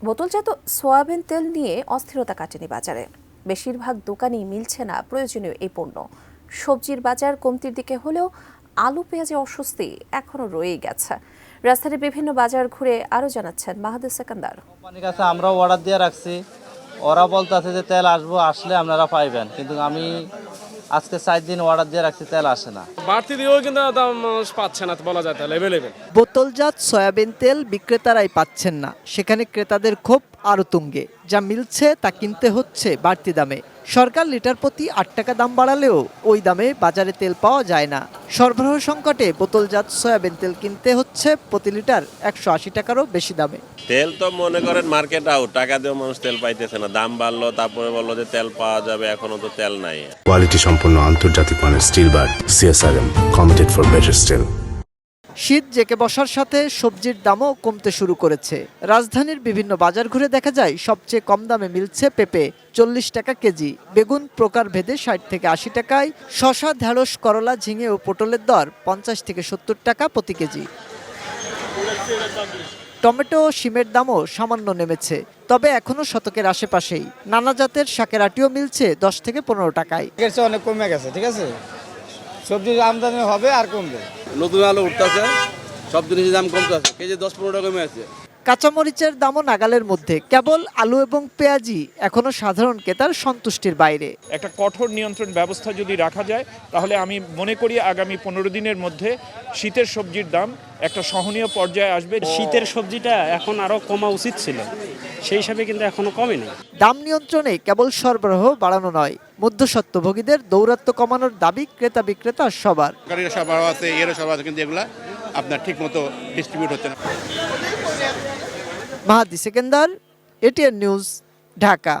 বোতলজাত সয়াবিন তেল নিয়ে অস্থিরতা কাটেনি বাজারে। বেশিরভাগ দোকানেই মিলছে না প্রয়োজনীয় এই পণ্য। সবজির বাজার কমতির দিকে হলেও আলু পেঁয়াজে অস্বস্তি এখনো রয়েই গেছে। রাজধানীর বিভিন্ন বাজার ঘুরে আরো জানাচ্ছেন মাহাদুর সেকেন্দার। কোম্পানির কাছে আমরাও অর্ডার দিয়ে রাখছি, ওরা বলতেছে যে তেল আসলে আপনারা পাইবেন, কিন্তু আমি আজকে 4 দিন অর্ডার দিয়ে রাখছি, তেল আসে না। বাড়তি দিয়েও কিন্তু দাম পাচ্ছে না বলা যায়, তেল অ্যাভেলেবেল। বোতলজাত সয়াবিন তেল বিক্রেতারাই পাচ্ছেন না, সেখানে ক্রেতাদের ক্ষোভ আরও তুঙ্গে। যা মিলছে তা কিনতে হচ্ছে বাড়তি দামে। সরকার লিটার প্রতি 8 টাকা দাম বাড়ালেও ওই দামে বাজারে তেল পাওয়া যায় না। সরবরাহ সংকটে বোতলজাত সয়াবিন তেল কিনতে হচ্ছে প্রতি লিটার 180 টাকারও বেশি দামে। তেল তো মনে করেন মার্কেট আউট, টাকা দিয়েও মানুষ তেল পাইতেছে না। দাম বাড়লো, তারপরে বললো যে তেল পাওয়া যাবে, এখনো তো তেল নাই। কোয়ালিটি সম্পন্ন আন্তর্জাতিক মানের still bar CSRM, committed for better still. শীত জেঁকে বসার সাথে সবজির দামও কমতে শুরু করেছে। রাজধানীর বিভিন্ন বাজার ঘুরে দেখা যায় সবচেয়ে কম দামে মিলছে পেঁপে 40 টাকা কেজি, বেগুন প্রকারভেদে 60 থেকে 80 টাকায়, শসা, ঢেঁড়স, করলা, ঝিঙে ও পটলের দর 50 থেকে 70 টাকা প্রতি কেজি। টমেটো ও শিমের দামও সামান্য নেমেছে, তবে এখনো শতকের আশেপাশেই। নানা জাতের শাকের আটিও মিলছে 10 থেকে 15 টাকায়। অনেক কমে গেছে, ঠিক আছে, সবজির আমদানি হবে আর কমবে। নতুন আলু উঠতেছে, সব জিনিসের দাম কমতেছে, কেজি 10-15 টাকা কমে আছে। কাঁচামরিচের দামও নাগালের মধ্যে, কেবল আলু এবং পেঁয়াজই এখনো সাধারণ ক্রেতার সন্তুষ্টির বাইরে। একটা কঠোর নিয়ন্ত্রণ ব্যবস্থা যদি রাখা যায়, তাহলে আমি মনে করি আগামী 15 দিনের মধ্যে শীতের সবজির দাম একটা সহনীয় পর্যায়ে আসবে। শীতের সবজিটা এখন আরো কমা উচিত ছিল, সেই হিসাবে কিন্তু এখনো কমেনি। দাম নিয়ন্ত্রণে কেবল সরবরাহ বাড়ানো নয়, মধ্যস্বত্বভোগীদের দৌরাত্ম্য কমানোর দাবি ক্রেতা বিক্রেতা সবার। সরবরাহ আছে, এরও সরবরাহ আছে, কিন্তু এগুলা আপনার ঠিক মতো ডিস্ট্রিবিউট হচ্ছে না। মাহাদি সেকেন্দার, ATN নিউজ, ঢাকা।